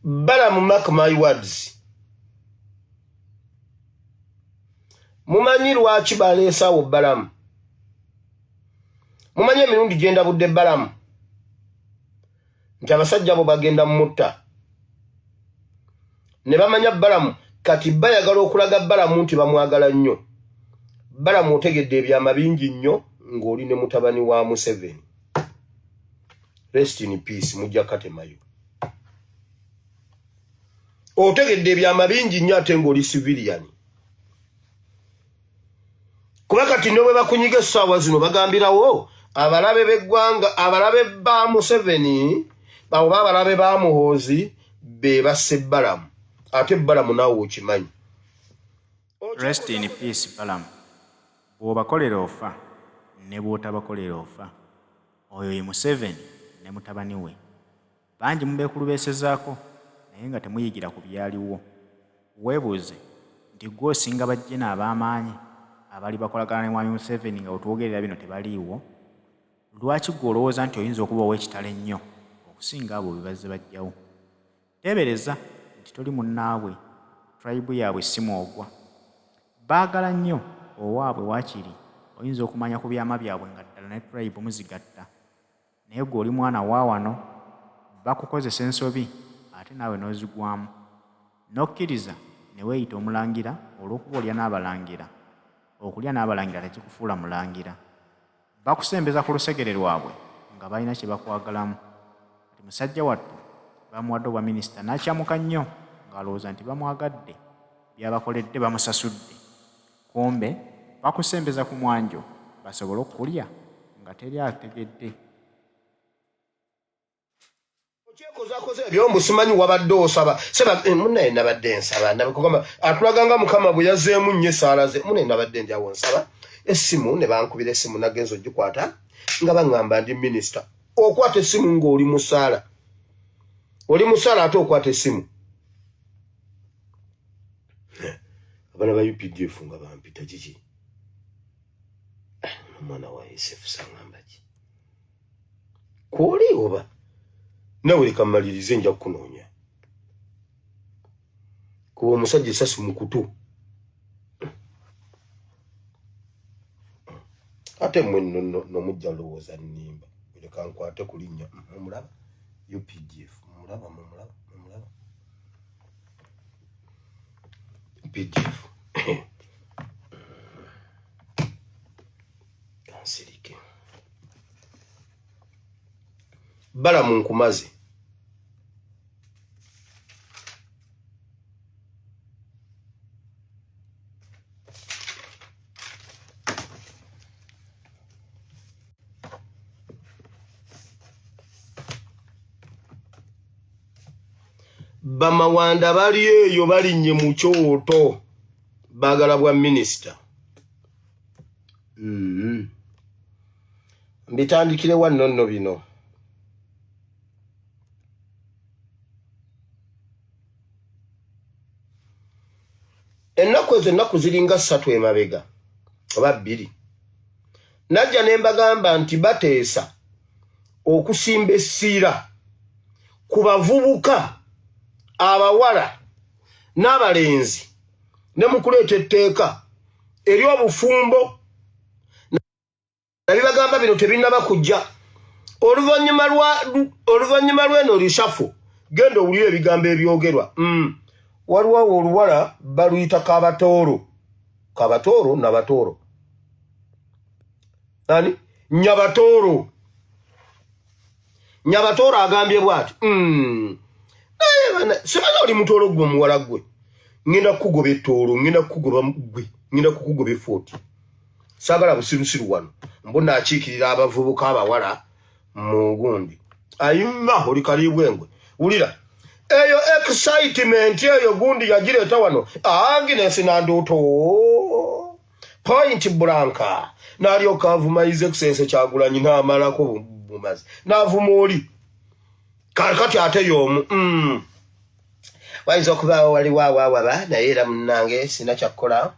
Balamu, mark my words. Mumanyi lwaki baleesawo Balamu. Mumanyi emirundi genda budde Balamu. Nti abasajja abo bagenda mutta. Ne bamanya Balamu kati bayagala okulaga Balamu nti bamwagala nnyo. Balamu otegedde ebyama bingi nnyo ng'oli ne mutabani wa Museveni. Rest in peace mujja katemayo. Otegedde ebyama bingi nnyo ate ng'oli civilian. Kuba kati ne bwe bakunyiga essaawa zino bagambirawo abalabe b'eggwanga, abalabe ba Museveni, oba abalabe ba Muhoozi be basse Balamu. Ate Balamu naawe okimanyi. Rest in peace Balamu. Bw'obakolera ofa ne bw'otabakolera ofa. Oyo ye Museveni ne mutabani we. Bangi mubeekulubeesezaako naye nga temuyigira ku byaliwo. Weebuuze nti gwe osinga bajjena ab'amaanyi abali bakolagana ne mwami Museveni nga otwogerera bino tebaliiwo. Lwaki gwe olowooza nti oyinza okuba ow'ekitalo ennyo okusinga abo be bazze bajjawo? Teebereza nti toli munnaabwe, tribe yaabwe si mwogwa. Baagala nnyo owaabwe waakiri oyinza okumanya ku byama byabwe nga ddala ne tribe muzigatta. Naye gwe oli mwana wa wano, bakukozesa ensobi ate naawe n'ozigwamu. N'okkiriza ne weeyita omulangira olw'okuba olya n'abalangira. Okulya n'abalangira tekikufuula mulangira. Bakusembeza ku lusegere lwabwe nga balina kye bakwagalamu. Kati musajja wattu bamuwadde obwa minisita n'akyamuka nnyo ng'alowooza nti bamwagadde, byabakoledde bamusasudde. Kumbe bakusembeza ku mwanjo basobole okulya nga teri ategedde. Okyekozakoze ebyo simanyi wabadde osaba. Seba munnaye nabadde nsaba. Nabikugamba atulaganga Mukama bwe yazeemu nnyo essaala ze. Munnaye nabadde ndyawo nsaba. Essimu ne bankubira essimu nagenza ogikwata nga baŋŋamba ndi minisita. Okwata essimu ng'oli musaala. Oli musaala ate okwata essimu. Abana ba UPDF nga bampita kiki. Omwana wa Yosefu sangamba ki. Kwoli oba nawe leka mmalirize nja kukunoonya. Kuba omusajja essasi mu kutu. Ate mmwe n'omujja lowooza nnimba. Leka nkwate ku linnya. Omulaba UPDF. Mumulaba. UPDF. Kansirike. Balamu nkumaze. Bamawanda bali eyo balinnye mu kyoto baagala bwa minisita. Mbitandikire wano nno bino. Ennaku ezo ennaku ziringa 3 emabega oba 2. Najja ne mbagamba nti bateesa okusimba essira ku bavubuka abawala n'abalenzi ne mu kuleeta etteeka ery'obufumbo. Nabibagamba bino tebinnaba kujja. Oluvannyuma lw'eno lishafu genda owulire ebigambo ebyogerwa. Waliwo oluwala baluyita Kabatooro. Kabatooro na Batooro. Ani? Nyabatooro. Nyabatooro agambye bw'ati. Semana oli mutoolo gwe muwala gwe. Ngenda kukugoba ettoolo, ngenda kukugoba gwe, ngenda kukugoba effooti. Saagala busirusiru wano. Mbona akiikirira abavubuka abawala mu gundi. Ayimma oli kaliibwe engwe. Wulira. Eyo excitement eyo gundi yagireeta wano. Agnes Nandoto. Point blanca. N'alyoka avumayiza ekisense Kyagulanyi n'amalako bumazi. N'avuma oli. Kati ate y'omu. Wayinza okubaawo waliwo awaawaba naye era munnange sina kyakkola.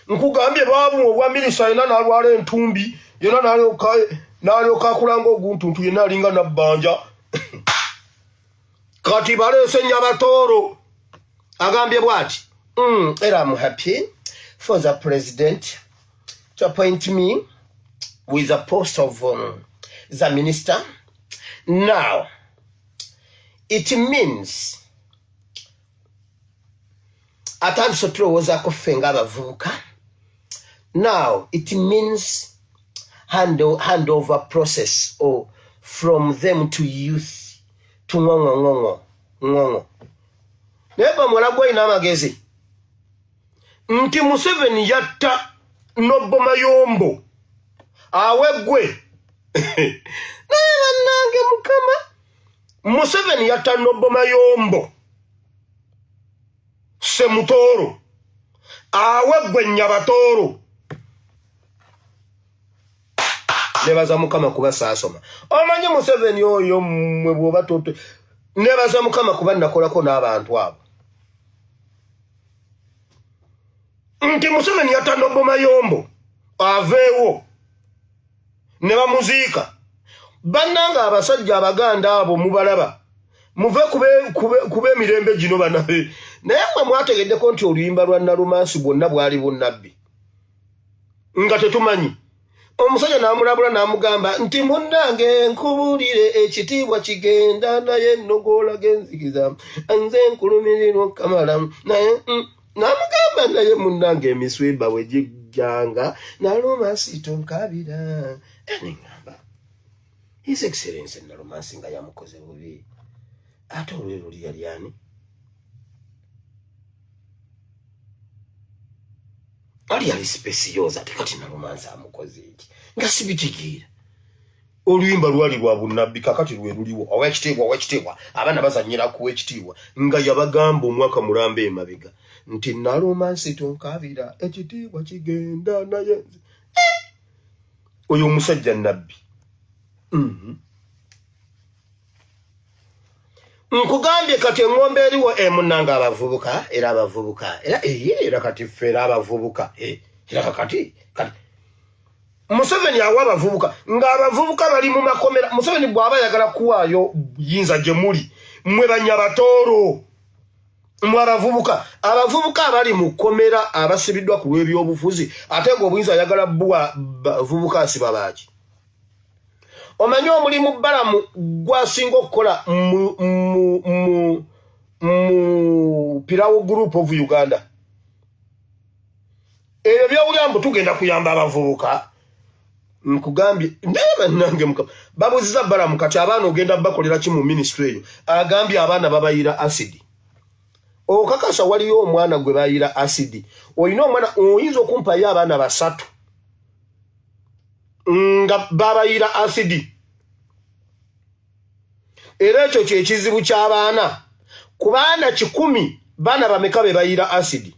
Nkugambye baabu obwa minisita yena n'alwala entumbi, yena n'alyoka akulanga oguntuntu yenna alinga nabbanja. kati balese Nyabatoro agambye bwati era I'm happy for the president to appoint me with the post of the minister. Now it means atanso tulowooza kufenga abavubuka. Now it means handover process or from them to youth to ngongo. Neba mwalagwa ina magezi. Nti Museveni yatta Nobbo Mayombo. Awegwe. Naye nange mukama. Museveni yatta Nobbo Mayombo. Semutoro. Awegwe Nyabatoro. Nebaza mukama kuba saasoma. Omanyi Museveni oyo mwe bwoba toto. Nebaza mukama kuba nakolako n'abantu abo. Nti Museveni yatta Nobbo Mayombo. Aveewo. Ne bamuziika. Bannanga abasajja abaganda abo mubalaba. Muve kube emirembe gino banabe. Naye mwe mwategeddeko nti oluyimba lwa Nalumansi bwonna bwali bunnabbi. Nga tetumanyi. Omusajja n'amulabula n'amugamba nti munnange nkubulire ekitiibwa kigenda naye nnogola genzikiza nze nkulumirirwa Kamalamu naye n'amugamba naye munnange emisweba bwe gijjanga Nalumansi tonkabira n'engamba His Excellency Nalumansi nga yamukoze bubi ate olwero lyali ani ali ali speciosa tekati Nalumansi amukoze iki nga sibitigira oluyimba lwali lwa bunnabbi kakati lwe luliwo owekitiibwa abaana bazanyira ku wekitiibwa nga yabagamba omwaka mulambe emabega nti Nalumansi tonkabira ekitiibwa kigenda naye oyo omusajja nabbi nkugambye kati engombe eriwo emunanga abavubuka era kati fera abavubuka era kati Museveni awa abavubuka nga abavubuka bali mu makomera. Museveni bw'aba yagala kuwaayo yinza gye muli mwe Banyabatoro mwe abavubuka abali mu komera abasibiddwa ku lw'ebyobufuzi ate ng'obuyinza yagala buwa bavubuka asiba baaki. Omanyi omulimu Balamu gwasinga okukola mu Pirawo Group of Uganda. Ebyo by'obuyambo tugenda kuyamba abavubuka. Nkugambye ndaba nange mukama babuziza Balamu kati abaana ogenda bakolera ki mu ministry agambye abaana babayira acid. Okakasa waliyo omwana gwe bayira acid. Oyina omwana oyinza okumpayo abaana basatu nga babayira acid. Era ekyo kyekizibu ky'abaana ku baana 10 baana bameka be bayira acid.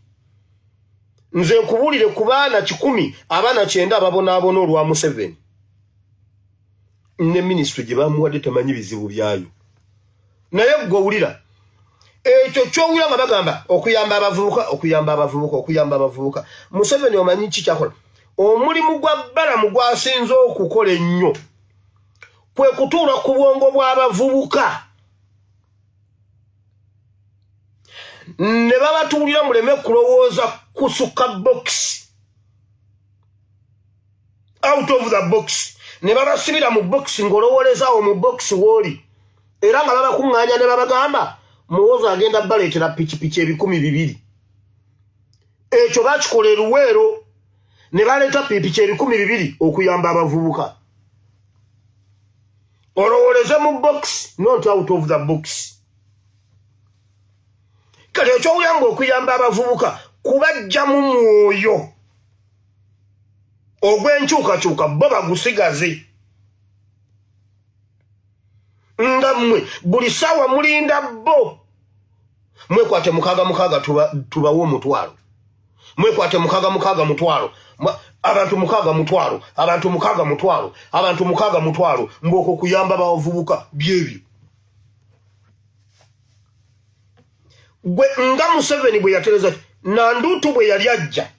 Nze nkubulire ku baana 10 abaana 9 babonaabona olwa Museveni. Ne ministry gye bamuwadde tamanyi bizibu byayo. Naye gwowulira ekyo kyowulira nga bagamba okuyamba abavubuka. Museveni omanyi ki kyakola? Omulimu gwa Balamu gwasinze okukola ennyo kwe kutuula ku bwongo bw'abavubuka ne babatuulira muleme kulowooza kusuka box out of the box ne babasibira mu box ng'olowoolezaawo mu box w'oli era nga babakuŋŋaanya ne babagamba muwooza agenda baleetera pikipiki 200. Ekyo bakikola Luweero ne baleeta pikipiki 200 okuyamba abavubuka. Olowooleze mu box not out of the box. Kale ekyowulanga okuyamba abavubuka kubajja mu mwoyo ogw'enkyukakyuka bo bagusigaze nga mmwe buli ssaawa mulinda bo. Mwekwate 6 tubawo omutwalo. Mwekwate 6 mutwalo. Abantu 6 mutwalo. Abantu 6 mutwalo. Abantu 6 mutwalo. Mboko kuyamba abavubuka byebyo. Gwe nga Museveni bwe yatereza Nandutu bwe yali ajja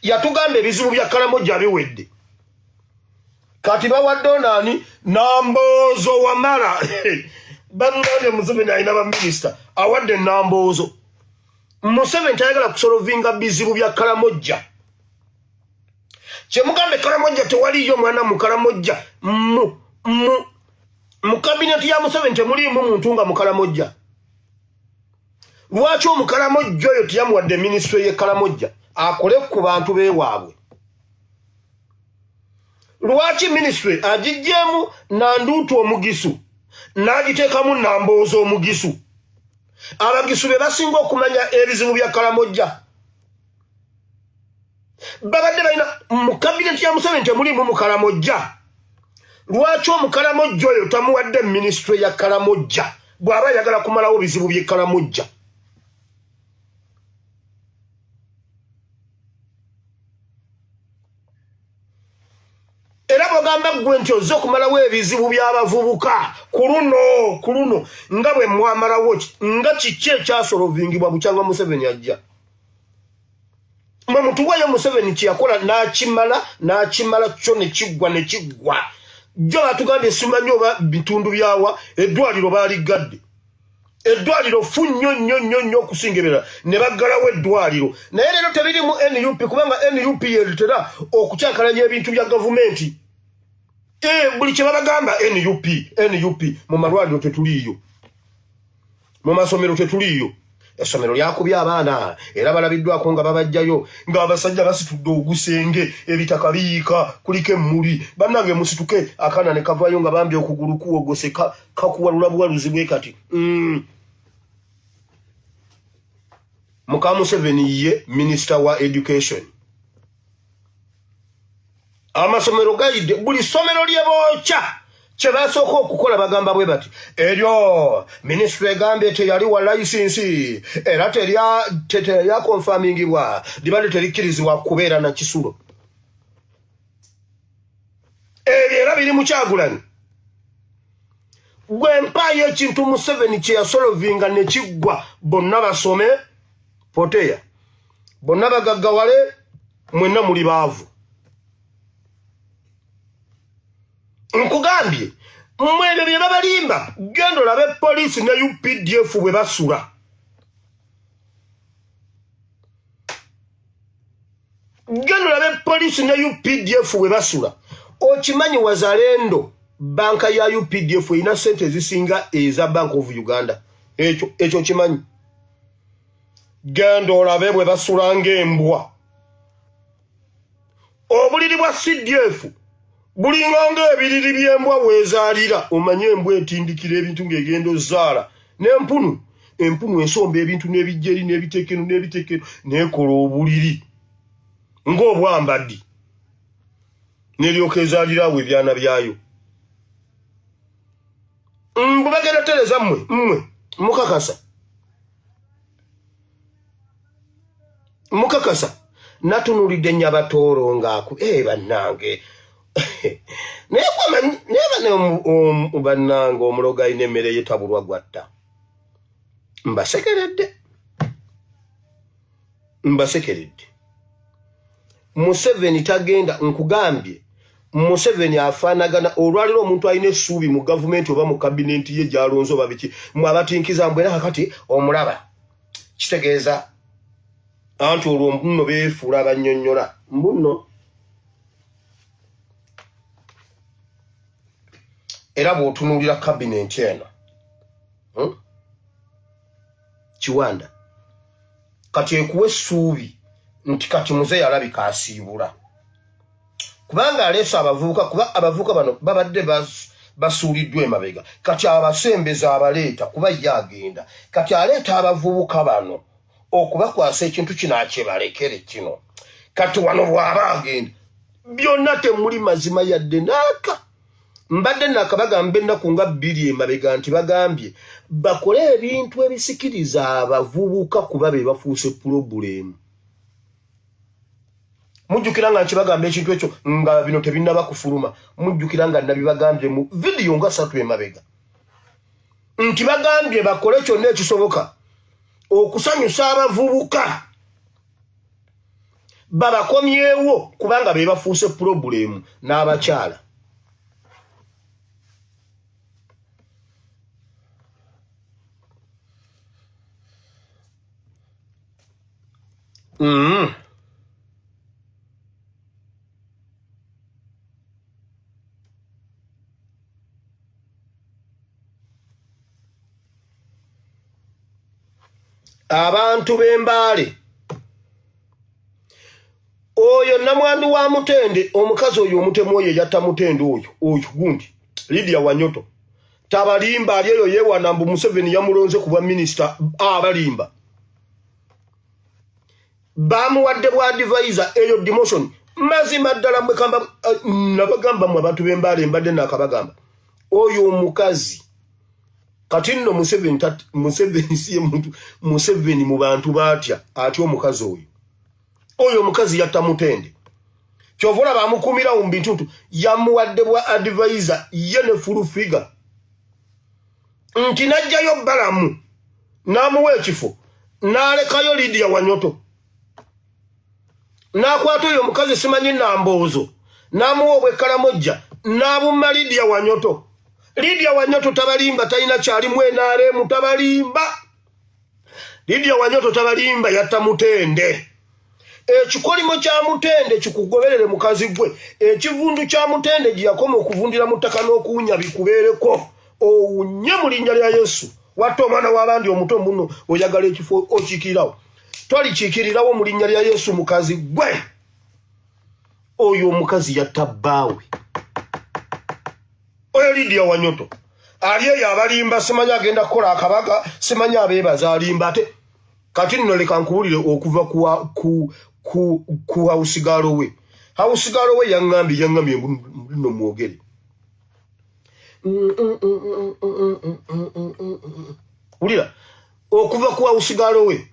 yatugamba ebizibu bya Karamoja biwedde. Kati bawadde nani Nambozo Wamala bannange Museveni alina baminister awadde nnamboozo. Museveni tayagala kusolovinga bizibu bya Kalamojja. Kyemugambe Kalamojja tewaliyo mwana mu Kalamojja mu kabineti ya Museveni temuliimu muntu nga mu Kalamojja. Lwaki omukalamojja oyo teyamuwadde minisitule ye Kalamojja akole ku bantu beewaabwe? Lwaki minisitule agijjeemu Nanduutu Omugisu n'agiteekamu Namboozo Omugisu? Abagisu be basinga okumanya ebizibu bya Kalamojja. Babadde balina mu kabineti ya Museveni temuliimu mu Kalamojja. Lwaki omukalamojja oyo tamuwadde minisitule ya Kalamojja bw'aba ayagala kumalawo bizibu by'e Kalamojja? Era bw'ogamba ggwe nti ozze okumalawo ebizibu by'abavubuka ku luno nga bwe mwamalawo nga kiki ekyasolovingibwa bukyanga Museveni ajja? Mwe mutuwayo Museveni kyeyakola n'akimala kyo ne kiggwa. Jo batugambye simanyi oba bitundu byawa eddwaliro baaligadde. Eddwaliro fu nnyo okusingerera ne baggalawo eddwaliro. Naye leero tebirimu NUP kubanga NUP yeetera okukyakalanya ebintu bya gavumenti. Buli kye babagamba NUP mu malwaliro tetuliiyo. Mu masomero tetuliiyo. Essomero lyakubya abaana era balabiddwako nga babajjayo nga abasajja basitudde ogusenge ebitaka biyiika kuliko emmuli. Bannange musituke akaana ne kavayo nga bambye okugulu kuwogose kakuwalula buwaluzi bwe kati. Muka Museveni ye Minister wa Education. Amasomero gayidde buli somero lye bookya kye basooka okukola bagamba bwe bati eryo minisitule egambye teyali wa layisinsi era terya konfamingibwa libadde terikkirizibwa kubeera na Kisulo. Ebyo era biri mu Kyagulanyi. Gwe mpaayo ekintu Museveni kye yasolovinga ne kiggwa bonna basome poteya bonna bagaggawale mwenna muli baavu. Nkugambye mmwe bye babalimba genda olabe poliisi ne UPDF bwe basula. Genda olabe poliisi ne UPDF bwe basula. Okimanyi Wazalendo banka ya UPDF ina sente zisinga eza Bank of Uganda. Ekyo kimanyi. Genda olabe bwe basula ng'embwa. Obuliri bwa CDF bulinga ebiriri by'embwa weezaalira. Omanye embwa etindikira ebintu ng'egenda ozaala. N'empunu ensomba ebintu n'ebijjeri n'ebitekeno n'ekola obuliri ng'obwambaddi n'eryoka ezaalirawo ebyana byayo. Bwe bagenda tereza mmwe mukakasa natunulidde Nyabatooro ng'aku bannange bannange omuloga alina emmere yetabulwa gwatta. Mbasekeredde. Museveni tagenda nkugambye. Museveni afaanagana olwaliro omuntu alina essuubi mu gavumenti oba mu kabinenti ye gy'alonze oba biki mwabatinkiza mbwera kakati omulaba. Kitegeeza anti olwo mbuno beefuula abannyonnyola mbuno. Era bw'otunuulira kabinenti eno Kiwanda kati ekuwa essuubi nti kati muzeeyi alabika asiibula kubanga aleese abavubuka kuba abavubuka bano babadde basuuliddwa emabega kati abasembeza abaleeta kuba ye agenda kati aleeta abavubuka bano okubakwasa ekintu kino akyebalekere kino kati wano bw'aba agenda byonna temuli mazima yadde naaka. Mbadde nakabagamba ennaku nga 2 emabega nti bagambye bakole ebintu ebisikiriza abavubuka kuba be bafuuse pulobulemu. Mujjukira nga nkibagamba ekintu ekyo nga bino tebinnaba kufuluma. Mujjukira nga nabibagambye mu vidiyo nga 3 emabega nti bagambye bakole kyonna ekisoboka okusanyusa abavubuka babakomyewo kubanga be bafuuse pulobulemu n'abakyala. abantu b'embaale oyo namwandu wa Mutende omukazi oyo omutemu oyo yatta Mutende oyo gundi Lydia Wanyoto tabalimba ali eyo yewana mbu Museveni yamulonze kuba minister abalimba bamuwadde bwa advisor eyo demotion mazima ddala mwe kamba nabagamba mu abantu b'embaale mbadde nakabagamba oyo omukazi kati nno Museveni siye muntu Museveni mu bantu batya ati omukazi oyo omukazi yatta Mutende kyovula bamukumira mu bintu yamuwadde bwa advisor ye ne full figure nti najjayo Balamu namuwa ekifo nalekayo Lydia Wanyoto nakwata oyo omukazi simanyi Namboozo namuwa obwekkalamojja nabumma Lydia Wanyoto tabalimba talina kyali mwenare mutabalimba Lydia Wanyoto tabalimba yatta Mutende ekikolimo kya Mutende kikugoberere mukazi gwe ekivundu kya Mutende giyakoma okuvundira mutaka n'okuwunya bikubeereko owunye mu linnya lya Yesu watta omwana w'abandi omuto muno oyagala ekifo okikirawo tolikiikirirawo mu linnya lya Yesu mukazi gwe oyo omukazi yatta bbaawe oyo Lydia Wanyoto ali eyo abalimba simanyi agenda kukola akabaga simanyi abeebaza alimba ate kati nno leka nkuwulire okuva ku hausigalo we yaŋŋambye nno mwogere wulira okuva ku hausigalo we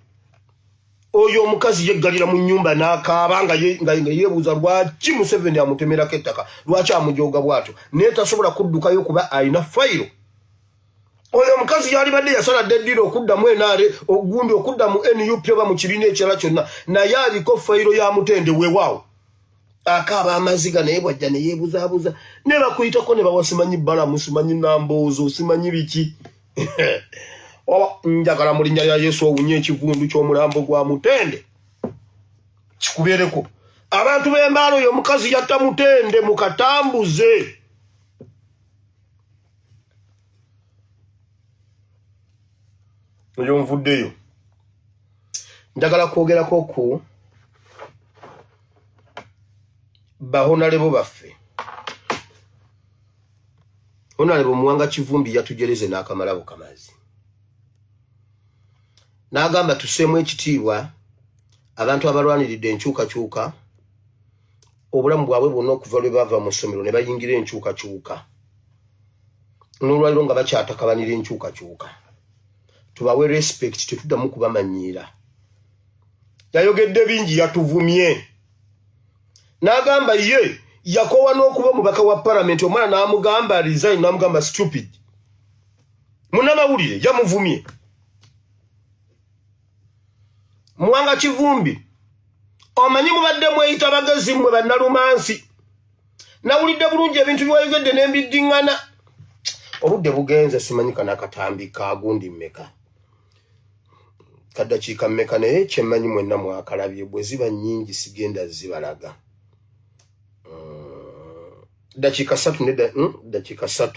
oyo omukazi yeggalira mu nnyumba n'akaaba nga yeebuuza lwaki Museveni amutemerako ettaka lwaki amujooga bw'atyo naye tasobola kuddukayo kuba alina fayiro oyo omukazi yalibadde yasaladde eddira okuddamu enaare ogundi okudda mu NUP oba mu kibiina ekirala kyonna naye aliko fayiro ya Mutende weewaawo akaaba amaziga naye bwajja ne yeebuzaabuza ne bakuyitako ne bawa simanyi Balamu simanyi Namboozo simanyi biki oba njagala mu linnya lya Yesu owunye ekivundu ky'omulambo gwa Mutende kikubeereko abantu b'embaalo oyo omukazi yatta Mutende mukatambuze oyo nvuddeyo njagala kwogerako ku bahonalebo baffe honalebo Muwanga Kivumbi yatujereze n'akamalabo kamazi n'agamba tusseemu ekitiibwa abantu abalwaniridde enkyukakyuka obulamu bwabwe bwonna okuva lwe bava mu ssomero ne bayingira enkyukakyuka n'olwaliro nga bakyatakabanira enkyukakyuka tubawe respect tetuddamu kubamanyiira yayogedde bingi yatuvumye n'agamba ye yakowa n'okuba omubaka wa parliament omwana n'amugamba resign n'amugamba stupid munnamawulire yamuvumye Muwanga Kivumbi omanyi mubadde mweyita bagezi mmwe bannalumansi nawulidde bulungi ebintu by'oyogedde n'embiddiŋŋana obudde bugenze simanyi kanakatambi kagundi mmeka kaddakiika mmeka naye kyemmanyi mwenna mwakalabye bwe ziba nnyingi sigenda zibalaga dakiika 3 dakiika 3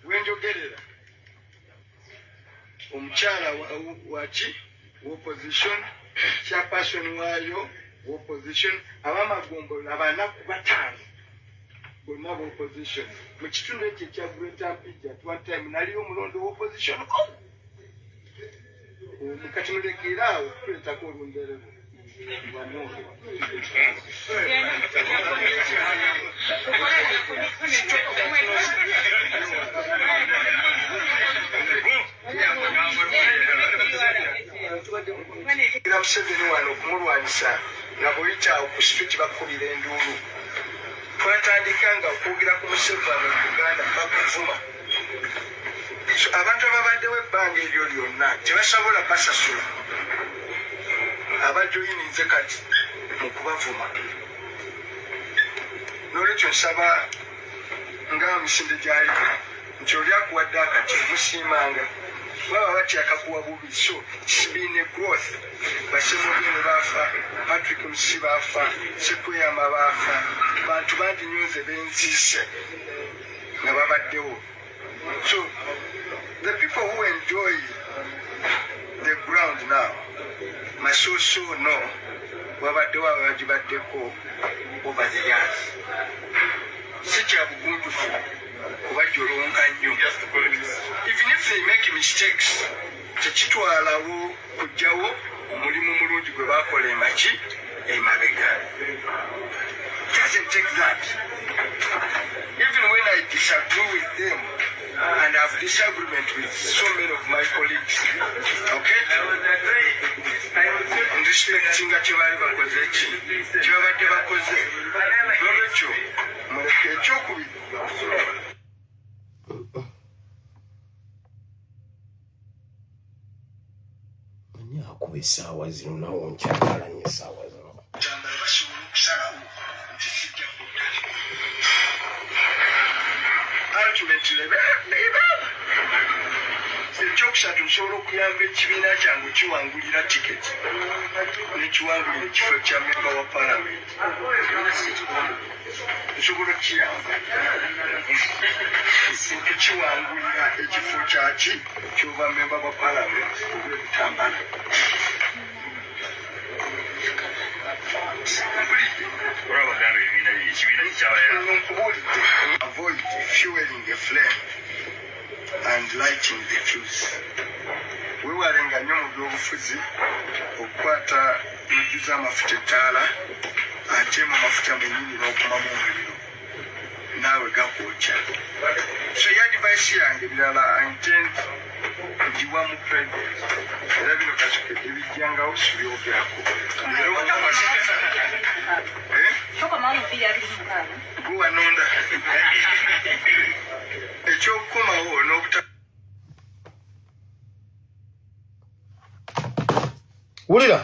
wenjogerera omukyala waki opposition chairperson wayo opposition abamagombo abanaku 5 bonna opposition mu kitundu ekyo ekya Greater Mpija at one time naliyo omulondo opposition mukati mulekeraawo tuletako olunderero Museveni wano okumulwanyisa nga bweyitaawo ku kitu kibakubira enduulu twatandika nga okwogera ku Museveni mu Uganda bakuvuma abantu ababaddewo ebbanga eryo lyonna tebasobola basasula abajoyininze kati mu kubavuma n'olwekyo nsaba nga misinde gyali nti oli akuwadde akati musiimanga baba bati akakuwa bubi. So it's been a growth. Basemogene bafa, Patrick Musi bafa, Sekweyama bafa, bantu bandi nyuze benzise nga babaddewo. So the people who enjoy the ground now, Masoso no, babaddewo abagibaddeko over the years. Sikya bugunjufu kubajolonga nnyo. Even if they make mistakes, tekitwalawo kujjawo omulimu mulungi gwe bakola emaki emabega. Doesn't take that. Even when I disagree with them and have disagreement with so many of my colleagues, okay? And respecting that you are bakoze ki, kyabadde bakoze. Nolwekyo muleke ekyokubiri. Kuba essaawa zino nawo nkyagalanye essaawa zino. Basobola okusalawo nti kijja kudda. Ultimately, ekyokusatu nsobola okuyamba ekibiina kyange kiwangulira tiketi nekiwangulira ekifo kya memba wa palamenti. Nsobola okukiyamba okukiwangulira ekifo kyaki kyoba memba wa palamenti olw'ebitambala. Avoid fueling the flame and lighting the fuse. Wewalenga nnyo mu byobufuzi okukwata n'ojjuza amafuta ettaala ate mu mafuta mennyini n'okumamu omuliro naawe gakwokya. So ya device yange birala I intend kugiwa mu private. Era bino kasukete bijjangawo sibyogerako. Guwanonda ekyokukomawo n'obuta wulira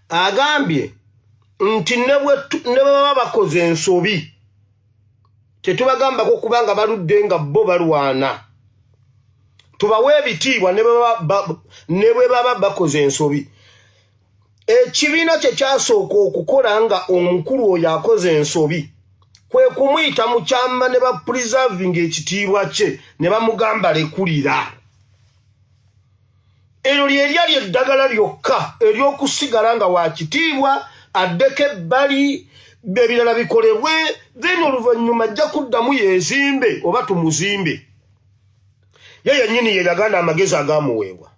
agambye nti ne baba bakoze ensobi tetubagambako kubanga baludde nga bo balwana. Tubawe ebitiibwa ne bwe baba bakoze ensobi. Ekibiina kye kyasooka okukola nga omukulu oyo akoze ensobi kwe kumuyita mu kyama ne bapreservinga ekitiibwa kye ne bamugamba lekulira. Eryo ly'eryali eddagala lyokka ery'okusigala nga wa kitiibwa addeko ebbali ebirala bikolebwe, then oluvannyuma ajja kuddamu yeezimbe oba tumuzimbe. Ye yennyini ye yaganda amagezi agaamuweebwa.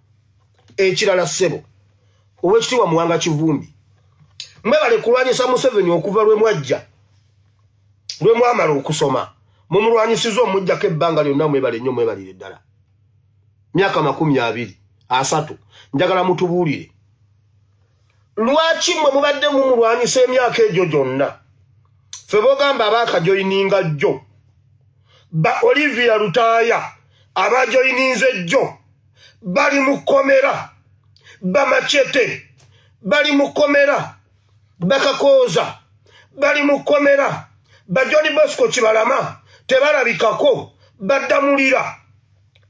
Ekirala ssebo Owekitiibwa Muwanga Kivumbi, mwebale kulwanyisa Museveni okuva lwe mwajja lwe mwamala okusoma mumulwanyisiza omujjako ebbanga lyonna. Mwebale nnyo, mwebalire ddala. Myaka 23 njagala mutubuulire lwaki mwe mubadde mumulwanyisa emyaka egyo gyonna. Ffe bogamba abaakajoyininga jjo, ba Olivia Lutaaya abajoyininze jjo bali mu kkomera, ba Machete bali mu kkomera, Bakakooza bali mu kkomera, ba John Bosco Kibalama tebalabikako, baddamulira.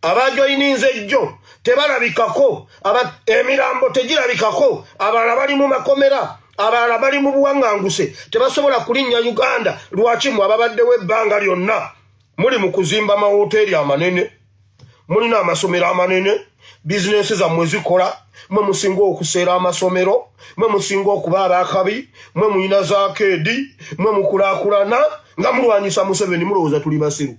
Abajoyininze jjo tebalabikako, emirambo tegirabikako, abalala bali mu makomera, abalala bali mu buwaŋŋanguse tebasobola kulinnya Uganda. Lwaki mwe ababaddewo ebbanga lyonna muli mu kuzimba amawoteeri amanene, mulina amasomero amanene, bizinesi zammwe zikola, mwe musinga okuseera amasomero, mwe musinga okuba abaakabi, mwe mulina zaakeedi, mwe mukulaakulana nga mulwanyisa Museveni mulowooza tuli basiru.